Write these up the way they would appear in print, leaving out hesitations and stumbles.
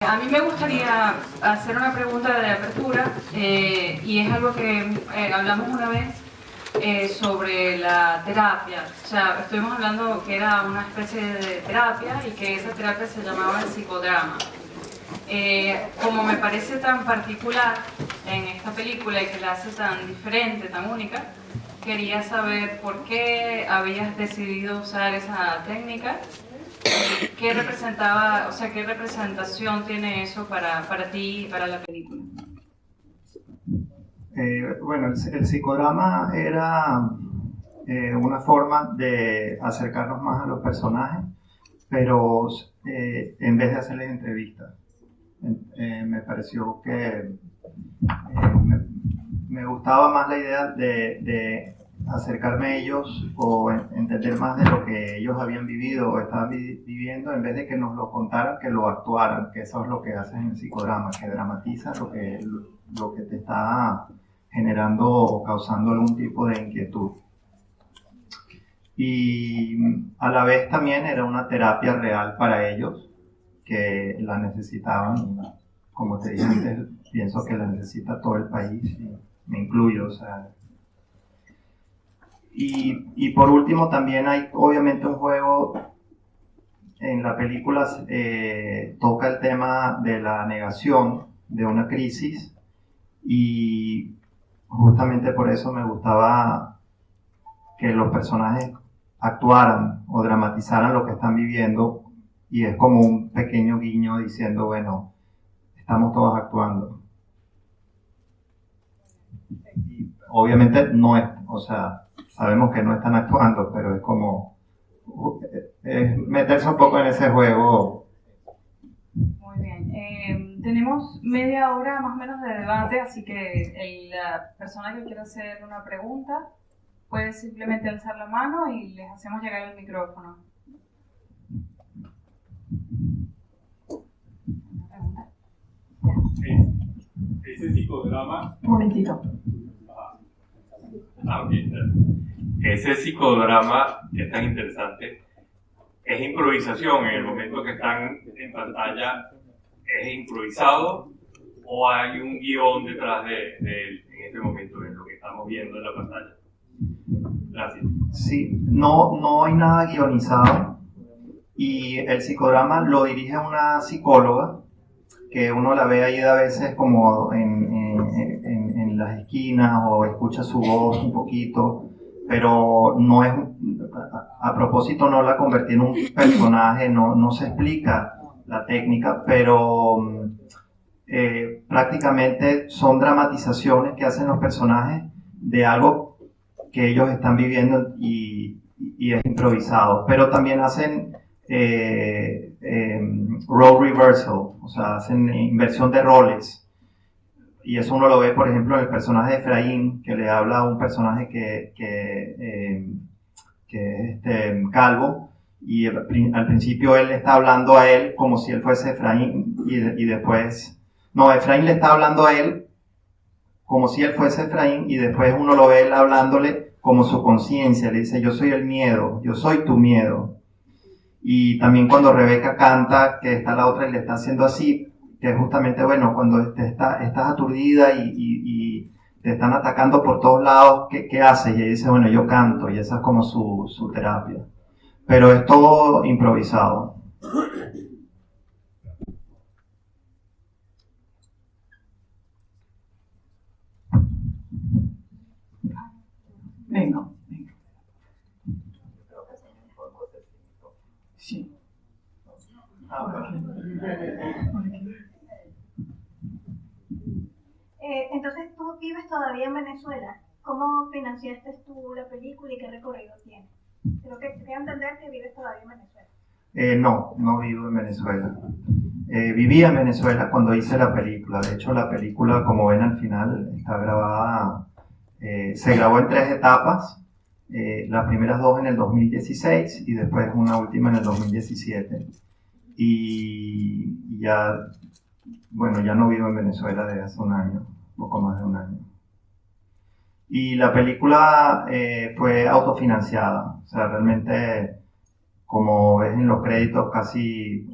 A mí me gustaría hacer una pregunta de apertura y es algo que hablamos una vez sobre la terapia. O sea, estuvimos hablando que era una especie de terapia y que esa terapia se llamaba el psicodrama. Como me parece tan particular en esta película y que la hace tan diferente, tan única, quería saber por qué habías decidido usar esa técnica. ¿Qué representaba, o sea, qué representación tiene eso para ti y para la película? Bueno, el psicodrama era una forma de acercarnos más a los personajes, pero en vez de hacerles entrevistas. Me pareció que me gustaba más la idea de acercarme a ellos o entender más de lo que ellos habían vivido o estaban viviendo, en vez de que nos lo contaran, que lo actuaran, que eso es lo que hacen en el psicodrama, que dramatiza lo que te está generando o causando algún tipo de inquietud. Y a la vez también era una terapia real para ellos, que la necesitaban. Como te dije antes, pienso que la necesita todo el país, y me incluyo, o sea. Y por último también hay obviamente un juego en la película, toca el tema de la negación de una crisis, y justamente por eso me gustaba que los personajes actuaran o dramatizaran lo que están viviendo, y es como un pequeño guiño diciendo, bueno, estamos todos actuando. Y obviamente no es, o sea, sabemos que no están actuando, pero es como meterse un poco en ese juego. Muy bien. Tenemos media hora más o menos de debate, así que la persona que quiera hacer una pregunta puede simplemente alzar la mano y les hacemos llegar el micrófono. Ese psicodrama. Un momentito. Okay. Ese psicodrama que es tan interesante es improvisación. En el momento que están en pantalla, ¿es improvisado o hay un guión detrás de él en este momento, en lo que estamos viendo en la pantalla? Gracias. Sí, no hay nada guionizado, y el psicodrama lo dirige una psicóloga que uno la ve ahí a veces como en las esquinas, o escucha su voz un poquito, pero no es, a propósito no la convertí en un personaje, no se explica la técnica, pero prácticamente son dramatizaciones que hacen los personajes de algo que ellos están viviendo, y es improvisado, pero también hacen role reversal, o sea, hacen inversión de roles, y eso uno lo ve, por ejemplo, en el personaje de Efraín, que le habla a un personaje que es calvo, y al principio él le está hablando a él como si él fuese Efraín, y después, no, Efraín le está hablando a él como si él fuese Efraín, y después uno lo ve él hablándole como su conciencia, le dice, yo soy el miedo, yo soy tu miedo. Y también cuando Rebeca canta, que está la otra y le está haciendo así, que es justamente, bueno, cuando estás aturdida y te están atacando por todos lados, ¿qué haces? Y ella dice, bueno, yo canto, y esa es como su terapia. Pero es todo improvisado. Venga. Sí. Entonces tú vives todavía en Venezuela. ¿Cómo financiaste tú la película y qué recorrido tiene? Creo que quiero entender que vives todavía en Venezuela. No vivo en Venezuela. Vivía en Venezuela cuando hice la película. De hecho, la película, como ven al final, está grabada, se grabó en 3 etapas. Las primeras 2 en el 2016 y después una última en el 2017. Y ya no vivo en Venezuela desde hace un año, poco más de un año. Y la película fue autofinanciada, o sea, realmente, como ves en los créditos, casi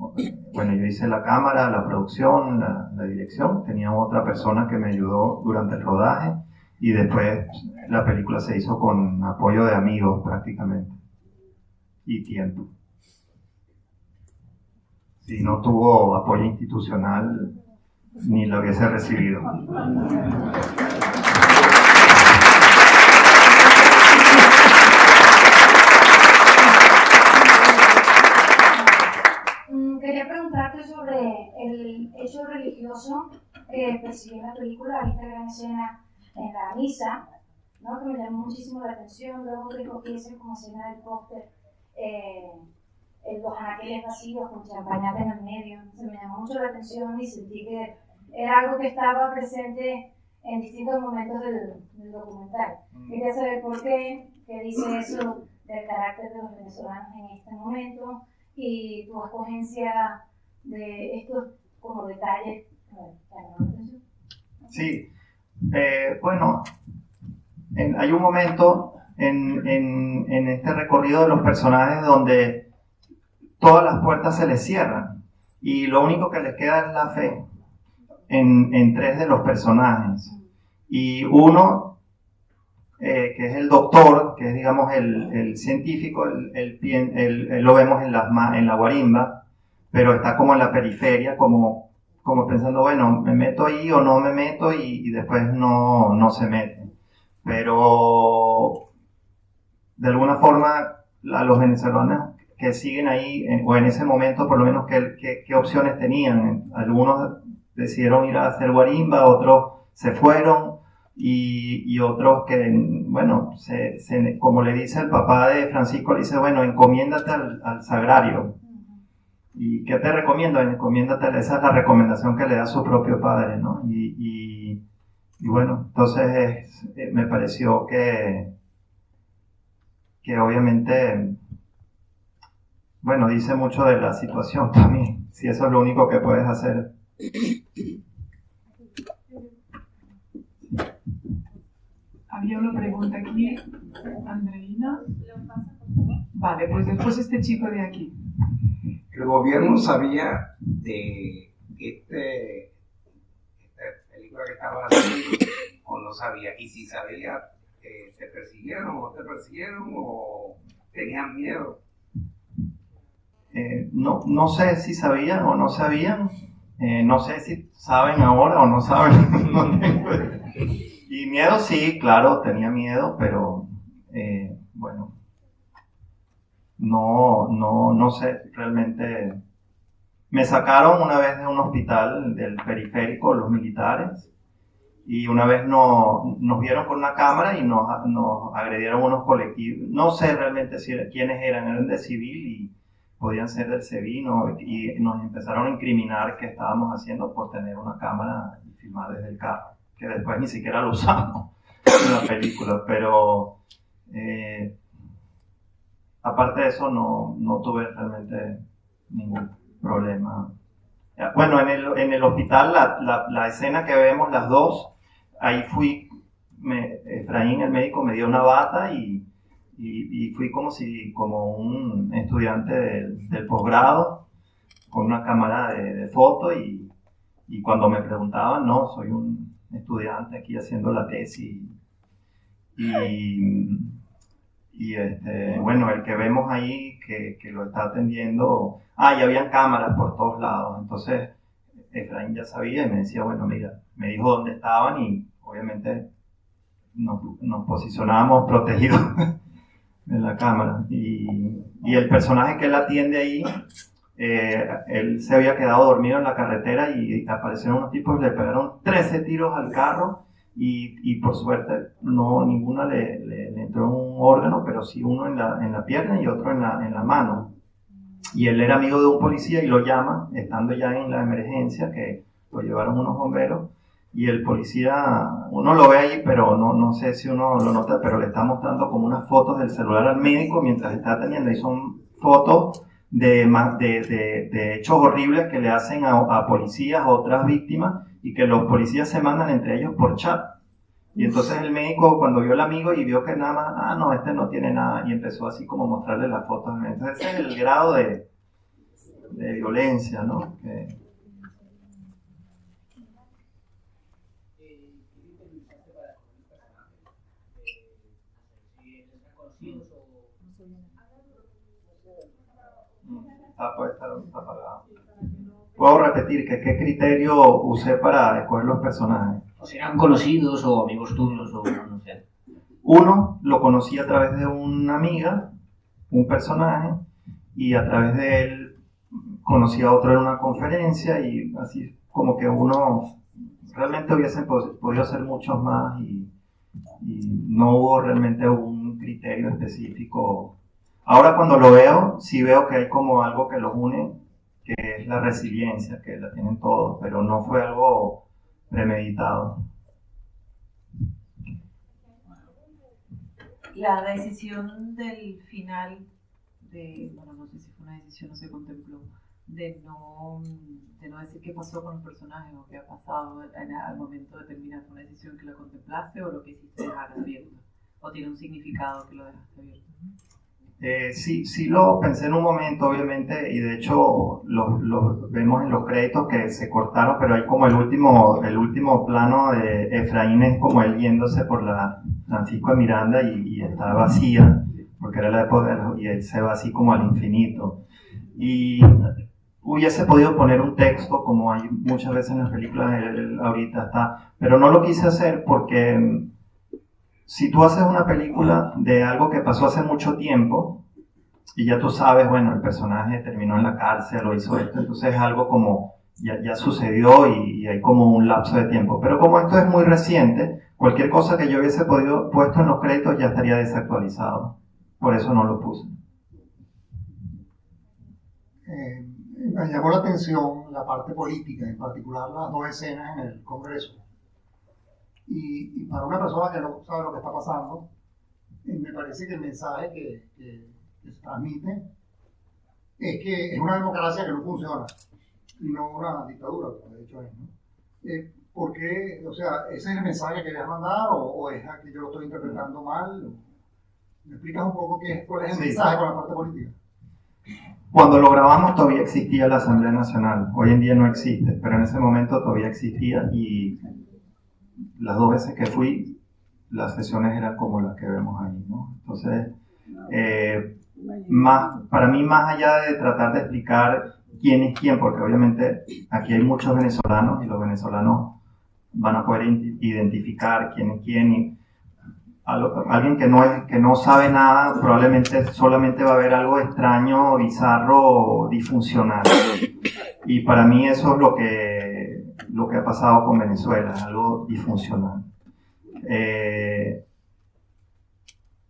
bueno, yo hice la cámara, la producción, la dirección, tenía otra persona que me ayudó durante el rodaje y después la película se hizo con apoyo de amigos prácticamente y tiempo. Si no tuvo apoyo institucional, ni lo hubiese recibido. Quería preguntarte sobre el hecho religioso que persigue en la película, esta gran escena en la misa, ¿no? Que me llamó muchísimo la atención. Luego que cogiesen como escena del póster los anaqueles vacíos con champañata en el medio. Se me llamó mucho la atención y sentí que era algo que estaba presente en distintos momentos del documental. Quería saber por qué dice eso del carácter de los venezolanos en este momento y tu escogencia de estos como detalles. Sí, bueno, hay un momento en este recorrido de los personajes donde todas las puertas se les cierran y lo único que les queda es la fe en tres de los personajes. Y uno, que es el doctor, que es digamos el científico, él lo vemos en la guarimba, pero está como en la periferia, como pensando, bueno, me meto ahí o no me meto y después no se mete. Pero de alguna forma a los venezolanos que siguen ahí, o en ese momento por lo menos, ¿qué opciones tenían? Algunos decidieron ir a hacer guarimba, otros se fueron y otros que, bueno, como le dice el papá de Francisco, le dice, bueno, encomiéndate al sagrario. ¿Y qué te recomiendo? Encomiéndate, esa es la recomendación que le da su propio padre, ¿no? Y bueno, entonces me pareció que obviamente, bueno, dice mucho de la situación también, si eso es lo único que puedes hacer. Había una pregunta aquí, Andreina. Vale, pues después este chico de aquí. ¿El gobierno sabía de esta película que estaba haciendo o no sabía? Y si sabía, ¿te persiguieron o te persiguieron o tenían miedo? No sé si sabían o no sabían, no sé si saben ahora o no saben. Y miedo sí, claro, tenía miedo, pero bueno, no sé, realmente me sacaron una vez de un hospital del periférico los militares y una vez nos vieron con una cámara y nos agredieron unos colectivos, no sé realmente quiénes eran de civil y podían ser del SEBIN, y nos empezaron a incriminar qué estábamos haciendo por tener una cámara y filmar desde el carro, que después ni siquiera lo usamos en la película, pero aparte de eso no tuve realmente ningún problema. Bueno, en el hospital la escena que vemos las dos, ahí Efraín, el médico, me dio una bata y fui como un estudiante del posgrado con una cámara de foto y cuando me preguntaban, no, soy un estudiante aquí haciendo la tesis bueno, el que vemos ahí que lo está atendiendo, y habían cámaras por todos lados, entonces Efraín ya sabía y me decía, bueno, mira, me dijo dónde estaban y obviamente nos posicionábamos protegidos en la cámara y el personaje que él atiende ahí, él se había quedado dormido en la carretera y aparecieron unos tipos y le pegaron 13 tiros al carro y por suerte ninguna le entró en un órgano, pero sí uno en la pierna y otro en la mano. Y él era amigo de un policía y lo llama, estando ya en la emergencia, que lo llevaron unos bomberos, y el policía, uno lo ve ahí, pero no sé si uno lo nota, pero le está mostrando como unas fotos del celular al médico mientras está atendiendo, y son fotos de hechos horribles que le hacen a policías, a otras víctimas, y que los policías se mandan entre ellos por chat. Y entonces el médico, cuando vio al amigo y vio que nada más, no, este no tiene nada, y empezó así como a mostrarle las fotos. Entonces ese es el grado de violencia, ¿no? Puede estar apagado. Puedo repetir que qué criterio usé para escoger los personajes. O serán conocidos o amigos tuyos o no sé. Uno lo conocí a través de una amiga, un personaje, y a través de él conocí a otro en una conferencia y así como que uno realmente hubiesen podido hacer muchos más y no hubo realmente un criterio específico. Ahora cuando lo veo, sí veo que hay como algo que los une, que es la resiliencia, que la tienen todos, pero no fue algo premeditado. La decisión del final, bueno, no sé si fue una decisión, no se contempló, de no decir qué pasó con los personajes o qué ha pasado al momento de terminar, ¿fue una decisión que la contemplaste o lo que hiciste dejar abierto? ¿O tiene un significado que lo dejaste abierto? Sí lo pensé en un momento, obviamente, y de hecho lo vemos en los créditos que se cortaron, pero hay como el último plano de Efraín es como él yéndose por la Francisco de Miranda y está vacía, porque era la época y él se va así como al infinito. Y hubiese podido poner un texto, como hay muchas veces en las películas, él ahorita está, pero no lo quise hacer porque si tú haces una película de algo que pasó hace mucho tiempo y ya tú sabes, bueno, el personaje terminó en la cárcel o hizo esto, entonces es algo como ya sucedió y hay como un lapso de tiempo. Pero como esto es muy reciente, cualquier cosa que yo hubiese puesto en los créditos ya estaría desactualizado. Por eso no lo puse. Me llamó la atención la parte política, en particular las dos escenas en el Congreso. Y para una persona que no sabe lo que está pasando, me parece que el mensaje que se transmite es que es una democracia que no funciona y no una dictadura, como de hecho es, ¿no? ¿Por qué? O sea, ¿ese es el mensaje que querías mandar o es que yo lo estoy interpretando mal? ¿Me explicas un poco cuál es el mensaje con la parte política? Cuando lo grabamos todavía existía la Asamblea Nacional, hoy en día no existe, pero en ese momento todavía existía y las dos veces que fui, las sesiones eran como las que vemos ahí, ¿no? Entonces, para mí, más allá de tratar de explicar quién es quién, porque obviamente aquí hay muchos venezolanos y los venezolanos van a poder identificar quién es quién y alguien que no sabe nada probablemente solamente va a ver algo extraño, bizarro, disfuncional. Y para mí eso es lo que ha pasado con Venezuela, algo disfuncional.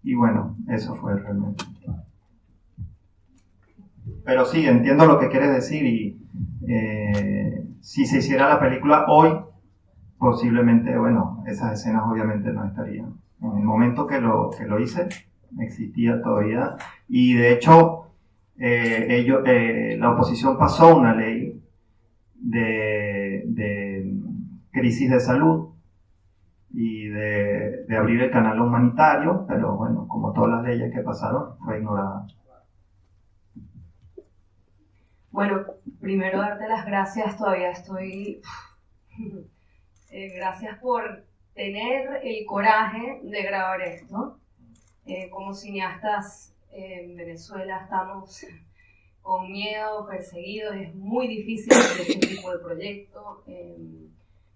Y bueno, eso fue realmente. Pero sí, entiendo lo que quieres decir y si se hiciera la película hoy, posiblemente, bueno, esas escenas obviamente no estarían. En el momento que lo hice, existía todavía y de hecho la oposición pasó una ley de crisis de salud y de abrir el canal humanitario, pero bueno, como todas las leyes que pasaron, fue ignorada. Bueno, primero darte las gracias, todavía estoy... gracias por tener el coraje de grabar esto. Como cineastas en Venezuela estamos con miedo, perseguidos, es muy difícil hacer este tipo de proyecto.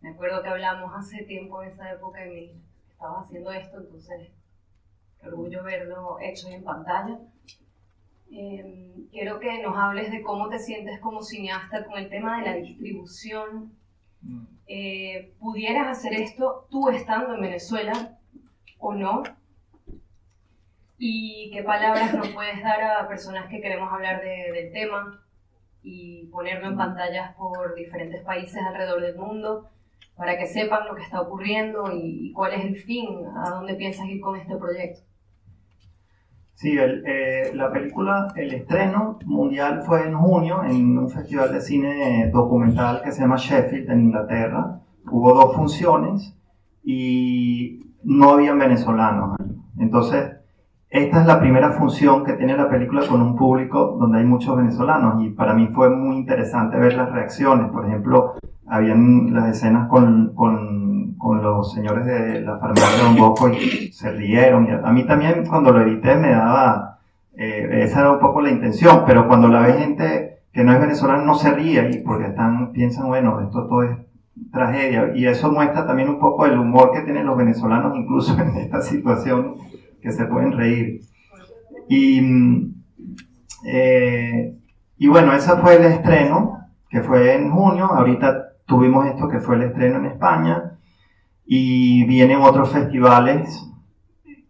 Me acuerdo que hablamos hace tiempo en esa época y estabas haciendo esto, entonces qué orgullo verlo hecho en pantalla. Quiero que nos hables de cómo te sientes como cineasta con el tema de la distribución. ¿Pudieras hacer esto tú estando en Venezuela o no? ¿Y qué palabras nos puedes dar a personas que queremos hablar del tema y ponerlo en pantallas por diferentes países alrededor del mundo para que sepan lo que está ocurriendo y cuál es el fin, a dónde piensas ir con este proyecto? Sí, la película, el estreno mundial fue en junio en un festival de cine documental que se llama Sheffield en Inglaterra. Hubo 2 funciones y no habían venezolanos. Entonces, esta es la primera función que tiene la película con un público donde hay muchos venezolanos y para mí fue muy interesante ver las reacciones. Por ejemplo, habían las escenas con los señores de la farmacia de Don Bosco y se rieron. Y a mí también cuando lo edité me daba, esa era un poco la intención, pero cuando la ve gente que no es venezolana no se ríe y porque piensan, bueno, esto todo es tragedia. Y eso muestra también un poco el humor que tienen los venezolanos incluso en esta situación, que se pueden reír. Y bueno, ese fue el estreno, que fue en junio. Ahorita tuvimos esto que fue el estreno en España y vienen otros festivales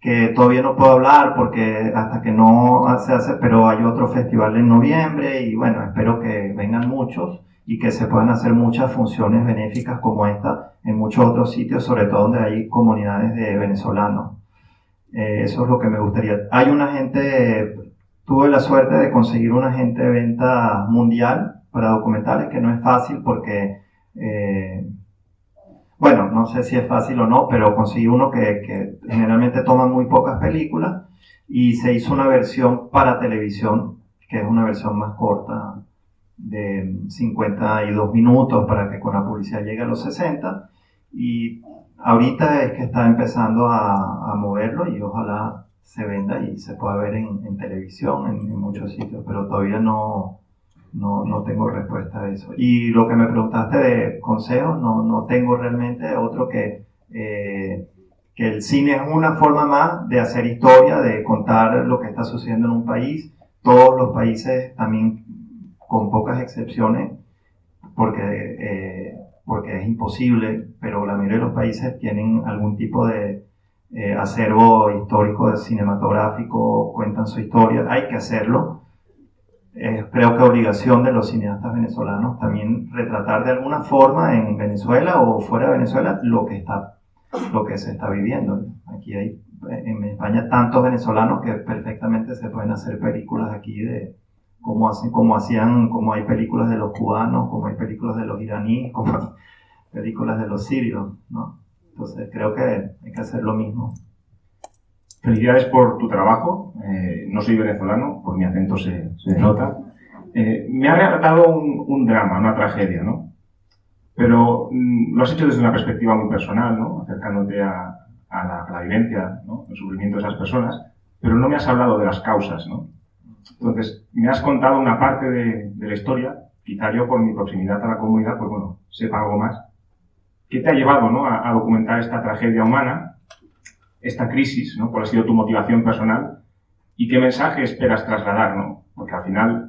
que todavía no puedo hablar porque hasta que no se hace, pero hay otro festival en noviembre y bueno, espero que vengan muchos y que se puedan hacer muchas funciones benéficas como esta en muchos otros sitios, sobre todo donde hay comunidades de venezolanos. Eso es lo que me gustaría. Hay un agente, tuve la suerte de conseguir un agente de venta mundial para documentales, que no es fácil porque, bueno, no sé si es fácil o no, pero conseguí uno que generalmente toma muy pocas películas y se hizo una versión para televisión, que es una versión más corta de 52 minutos para que con la publicidad llegue a los 60 y ahorita es que está empezando a moverlo y ojalá se venda y se pueda ver en televisión en muchos sitios, pero todavía no tengo respuesta a eso. Y lo que me preguntaste de consejos, no tengo realmente otro que el cine es una forma más de hacer historia, de contar lo que está sucediendo en un país. Todos los países también, con pocas excepciones, porque es imposible, pero la mayoría de los países tienen algún tipo de acervo histórico, cinematográfico, cuentan su historia, hay que hacerlo. Creo que obligación de los cineastas venezolanos también retratar de alguna forma en Venezuela o fuera de Venezuela lo que se está viviendo. Aquí hay en España tantos venezolanos que perfectamente se pueden hacer películas aquí de como hay películas de los cubanos, como hay películas de los iraníes, como hay películas de los sirios, ¿no? Entonces creo que hay que hacer lo mismo. Felicidades por tu trabajo. No soy venezolano, por mi acento se nota. Me ha retratado un drama, una tragedia, ¿no? Pero lo has hecho desde una perspectiva muy personal, ¿no? Acercándote a la vivencia, ¿no? El sufrimiento de esas personas, pero no me has hablado de las causas, ¿no? Entonces, me has contado una parte de la historia, quizá yo por mi proximidad a la comunidad, pues bueno, sepa algo más. ¿Qué te ha llevado, ¿no? a documentar esta tragedia humana, esta crisis, ¿no? ¿Cuál ha sido tu motivación personal? ¿Y qué mensaje esperas trasladar, ¿no? Porque al final,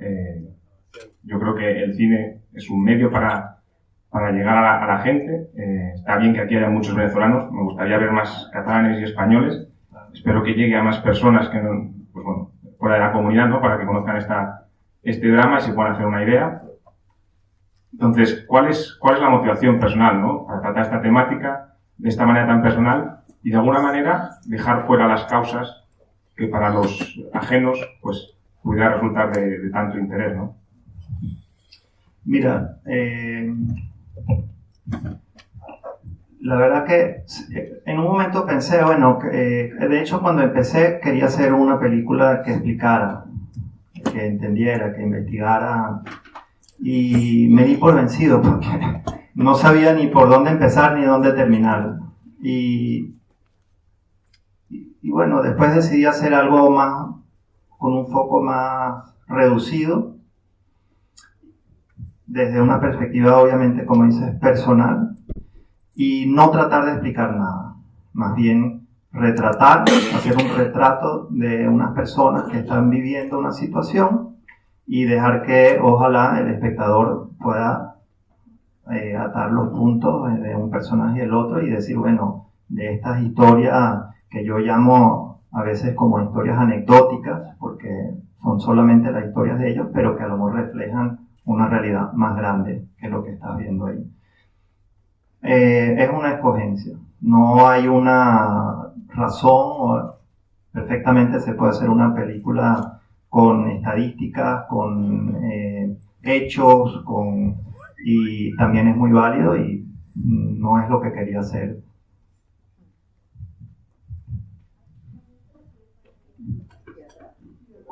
yo creo que el cine es un medio para llegar a la gente. Está bien que aquí haya muchos venezolanos, me gustaría ver más catalanes y españoles. Espero que llegue a más personas que, pues bueno, fuera de la comunidad, ¿no? Para que conozcan este drama y se puedan hacer una idea. Entonces, ¿cuál es la motivación personal, ¿no? Para tratar esta temática de esta manera tan personal y de alguna manera dejar fuera las causas que para los ajenos, pues, pudiera resultar de tanto interés, ¿no? Mira, la verdad que en un momento pensé, bueno, de hecho cuando empecé quería hacer una película que explicara, que entendiera, que investigara, y me di por vencido porque no sabía ni por dónde empezar ni dónde terminar. Y bueno, después decidí hacer algo más, con un foco más reducido, desde una perspectiva obviamente, como dices, personal, y no tratar de explicar nada, más bien retratar, hacer un retrato de unas personas que están viviendo una situación y dejar que ojalá el espectador pueda atar los puntos de un personaje y el otro y decir, bueno, de estas historias que yo llamo a veces como historias anecdóticas, porque son solamente las historias de ellos, pero que a lo mejor reflejan una realidad más grande que lo que estás viendo ahí. Es una escogencia, no hay una razón, perfectamente se puede hacer una película con estadísticas, con hechos, y también es muy válido y no es lo que quería hacer.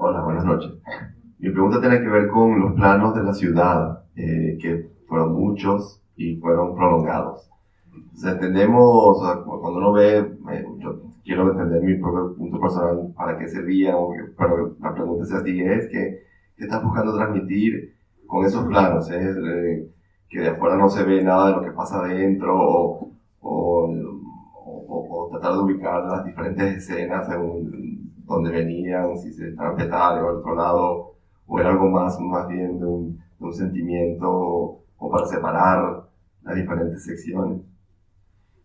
Hola, buenas noches. Mi pregunta tiene que ver con los planos de la ciudad, que fueron muchos y fueron prolongados. O sea, entendemos, o sea, cuando uno ve, yo quiero entender mi propio punto personal, para qué servían, pero la pregunta hacia ti es ¿qué estás buscando transmitir con esos planos? ¿Es que de afuera no se ve nada de lo que pasa adentro, o tratar de ubicar las diferentes escenas según donde venían, si se estaban petales o al otro lado, o era algo más bien de un sentimiento, o para separar las diferentes secciones?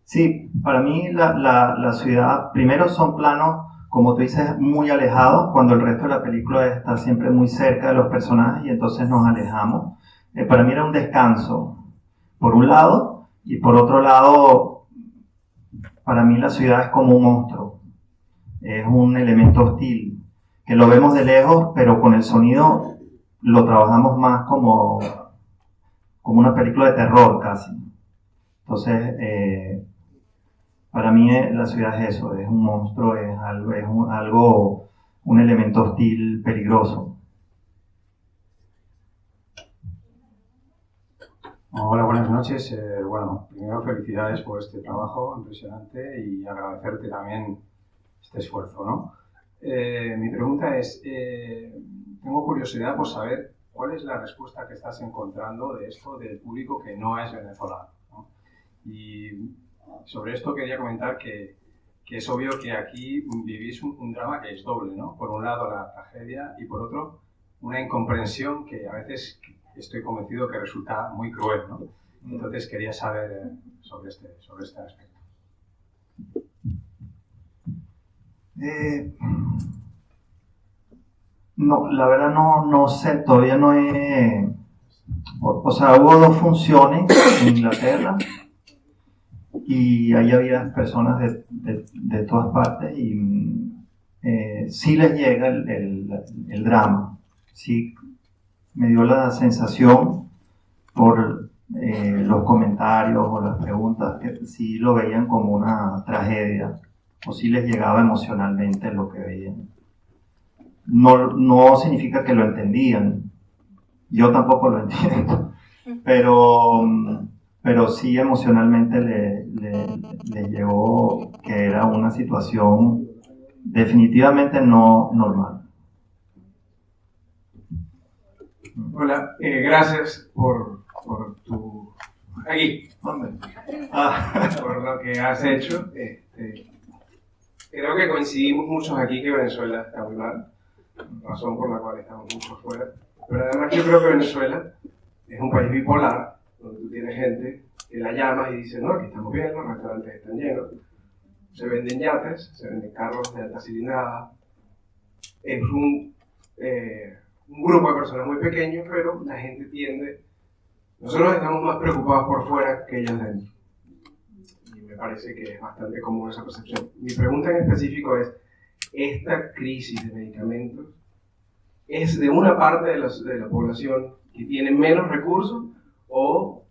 Sí, para mí la ciudad, primero son planos, como tú dices, muy alejados, cuando el resto de la película está siempre muy cerca de los personajes y entonces nos alejamos. Para mí era un descanso, por un lado, y por otro lado, para mí la ciudad es como un monstruo, es un elemento hostil, que lo vemos de lejos, pero con el sonido lo trabajamos más como una película de terror casi. Entonces, para mí la ciudad es eso, es un monstruo, es un elemento hostil, peligroso. Hola, buenas noches. Bueno, primero felicidades por este trabajo impresionante y agradecerte también este esfuerzo, ¿no? Mi pregunta es, tengo curiosidad por saber cuál es la respuesta que estás encontrando de esto del público que no es venezolano, ¿no? Y sobre esto quería comentar que es obvio que aquí vivís un drama que es doble, ¿no? Por un lado la tragedia y por otro una incomprensión que a veces estoy convencido que resulta muy cruel, ¿no? Entonces quería saber sobre este aspecto. No, la verdad no sé, todavía no he... O sea, hubo 2 funciones en Inglaterra y ahí había personas de todas partes y sí les llega el drama. Sí, me dio la sensación por los comentarios o las preguntas que sí lo veían como una tragedia o sí les llegaba emocionalmente lo que veían. No significa que lo entendían, yo tampoco lo entiendo, pero sí emocionalmente le llegó que era una situación definitivamente no normal. Hola, gracias por tu... Aquí. Por lo que has hecho. Creo que coincidimos muchos aquí que Venezuela está muy mal, razón por la cual estamos muchos fuera. Pero además yo creo que Venezuela es un país bipolar, donde tú tienes gente que la llamas y dice, no, aquí estamos bien, los restaurantes están llenos, se venden yates, se venden carros de alta cilindrada. Es un grupo de personas muy pequeño, pero la gente tiende... Nosotros estamos más preocupados por fuera que ellos dentro. Y me parece que es bastante común esa percepción. Mi pregunta en específico es, ¿esta crisis de medicamentos es de una parte de la población que tiene menos recursos o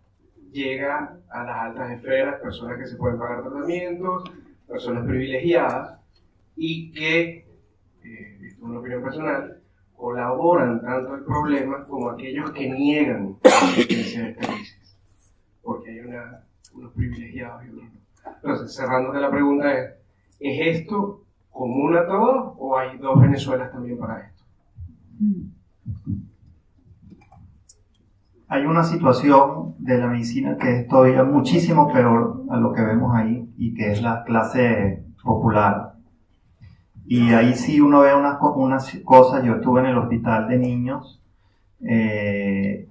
llega a las altas esferas, personas que se pueden pagar tratamientos, personas privilegiadas y que, esto es una opinión personal, colaboran tanto el problema como aquellos que niegan la existencia de esta crisis? Porque hay unos privilegiados y otros no. Entonces, cerrándote la pregunta ¿es esto común a todos o hay 2 Venezuelas también para esto? Hay una situación de la medicina que es todavía muchísimo peor a lo que vemos ahí y que es la clase popular. Y ahí sí uno ve unas cosas. Yo estuve en el hospital de niños y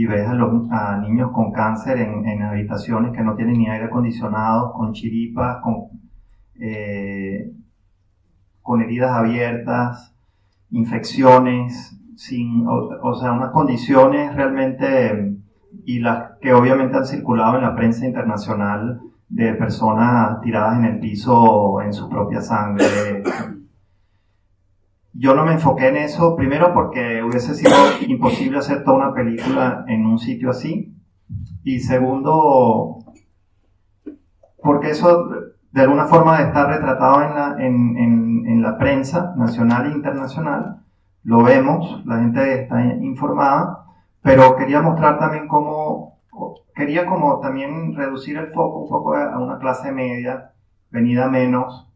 ves a niños con cáncer en habitaciones que no tienen ni aire acondicionado, con chiripas, con heridas abiertas, infecciones, o sea, unas condiciones realmente, y las que obviamente han circulado en la prensa internacional, de personas tiradas en el piso en su propia sangre. Yo no me enfoqué en eso, primero porque hubiese sido imposible hacer toda una película en un sitio así, y segundo porque eso de alguna forma de estar retratado en la prensa nacional e internacional. Lo vemos, la gente está informada, pero quería mostrar también quería como también reducir el foco un poco a una clase media, venida menos,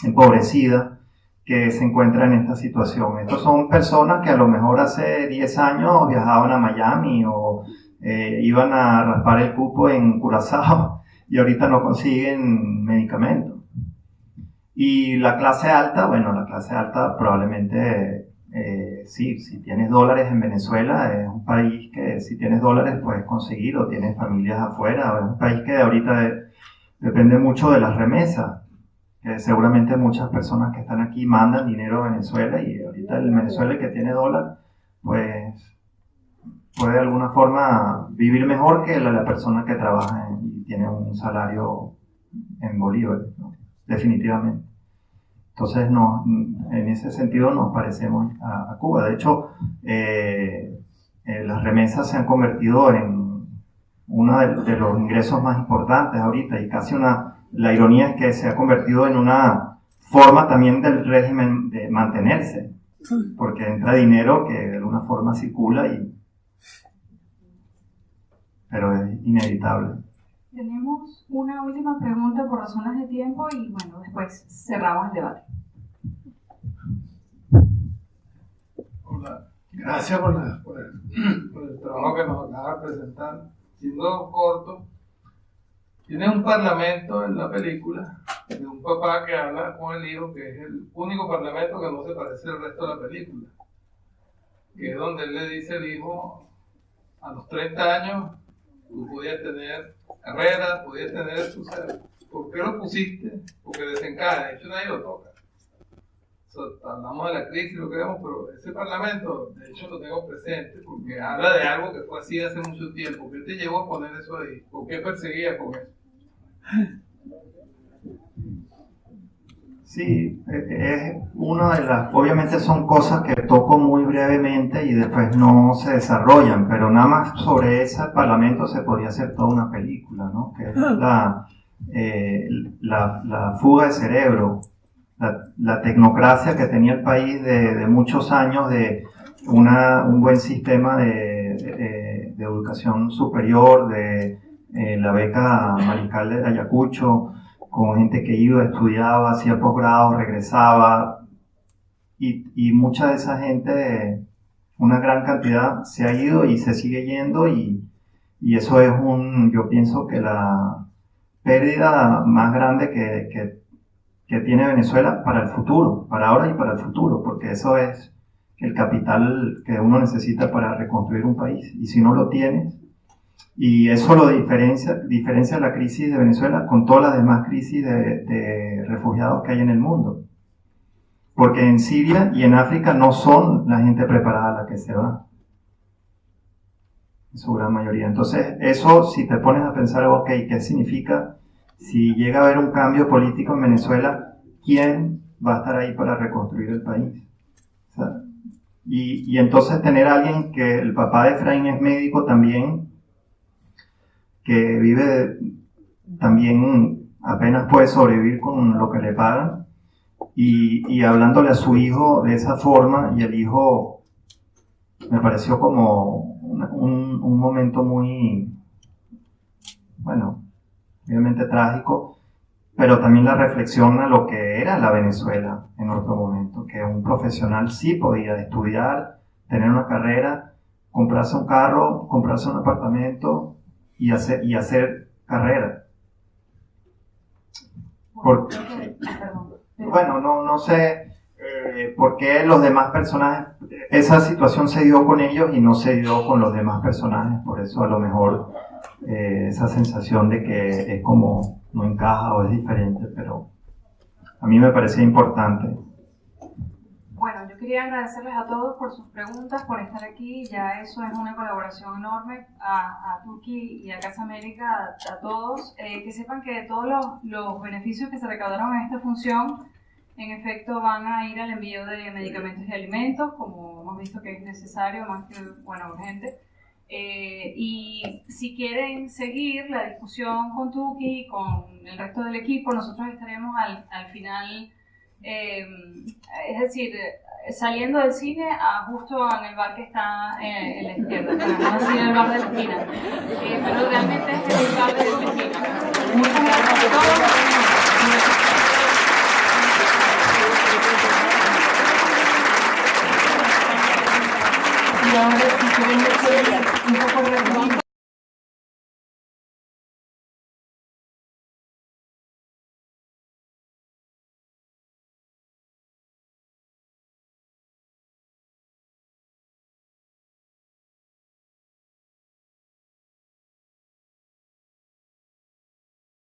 empobrecida, que se encuentra en esta situación. Estos son personas que a lo mejor hace 10 años viajaban a Miami o iban a raspar el cupo en Curazao y ahorita no consiguen medicamentos. Y la clase alta, bueno, la clase alta probablemente, sí, si tienes dólares en Venezuela, es un país que si tienes dólares puedes conseguir, o tienes familias afuera, es un país que ahorita depende mucho de las remesas. Seguramente muchas personas que están aquí mandan dinero a Venezuela, y ahorita el Venezuela que tiene dólar, pues puede de alguna forma vivir mejor que la persona que trabaja y tiene un salario en bolívares, ¿no? Definitivamente. Entonces, en ese sentido nos parecemos a Cuba. De hecho, las remesas se han convertido en uno de los ingresos más importantes ahorita, y casi la ironía es que se ha convertido en una forma también del régimen de mantenerse, porque entra dinero que de alguna forma circula, pero es inevitable. Tenemos una última pregunta por razones de tiempo y bueno, después cerramos el debate. Hola, gracias por el trabajo que nos acaba de presentar. Siendo corto, tiene un parlamento en la película de un papá que habla con el hijo, que es el único parlamento que no se parece al resto de la película, que es donde él le dice al hijo: a los 30 años tú podías tener carrera, podías tener tu ser. ¿Por qué lo pusiste? Porque desencadena, de hecho nadie lo toca. Hablamos de la crisis, lo que vemos, pero ese parlamento, de hecho lo tengo presente, porque habla de algo que fue así hace mucho tiempo. ¿Qué te llevó a poner eso ahí? ¿Por qué perseguía con eso? Sí, es una de las, obviamente son cosas que toco muy brevemente y después no se desarrollan, pero nada más sobre ese parlamento se podría hacer toda una película, ¿no? Que es la fuga de cerebro, la tecnocracia que tenía el país de muchos años, de un buen sistema de educación superior, de la beca Mariscal de Ayacucho, con gente que iba, estudiaba, hacía posgrado, regresaba, y mucha de esa gente, una gran cantidad, se ha ido y se sigue yendo, y eso es yo pienso que la pérdida más grande que tiene Venezuela para el futuro, para ahora y para el futuro, porque eso es el capital que uno necesita para reconstruir un país, y si no lo tienes, y eso lo diferencia la crisis de Venezuela con todas las demás crisis de refugiados que hay en el mundo, porque en Siria y en África no son la gente preparada la que se va, en su gran mayoría. Entonces eso, si te pones a pensar, ok, ¿qué significa? Si llega a haber un cambio político en Venezuela, ¿quién va a estar ahí para reconstruir el país? O sea, y entonces tener a alguien que el papá de Efraín es médico también, que vive también, apenas puede sobrevivir con lo que le pagan, y hablándole a su hijo de esa forma, y el hijo me pareció como un momento muy, bueno, obviamente trágico, pero también la reflexión a lo que era la Venezuela en otro momento, que un profesional sí podía estudiar, tener una carrera, comprarse un carro, comprarse un apartamento y hacer carrera. Bueno, no sé por qué los demás personajes, esa situación se dio con ellos y no se dio con los demás personajes, por eso a lo mejor esa sensación de que es como no encaja o es diferente, pero a mí me parecía importante. Bueno, yo quería agradecerles a todos por sus preguntas, por estar aquí. Ya eso es una colaboración enorme a Tuki y a Casa América, a todos. Que sepan que todos los beneficios que se recaudaron en esta función, en efecto, van a ir al envío de medicamentos y alimentos, como hemos visto que es necesario, más que, bueno, urgente. Y si quieren seguir la discusión con Tuki y con el resto del equipo, nosotros estaremos al final, es decir, saliendo del cine justo en el bar que está en la izquierda, para no decir el bar de la esquina, pero realmente es el bar de la esquina. Muchas gracias a todos. Y ahora si quieren un poco de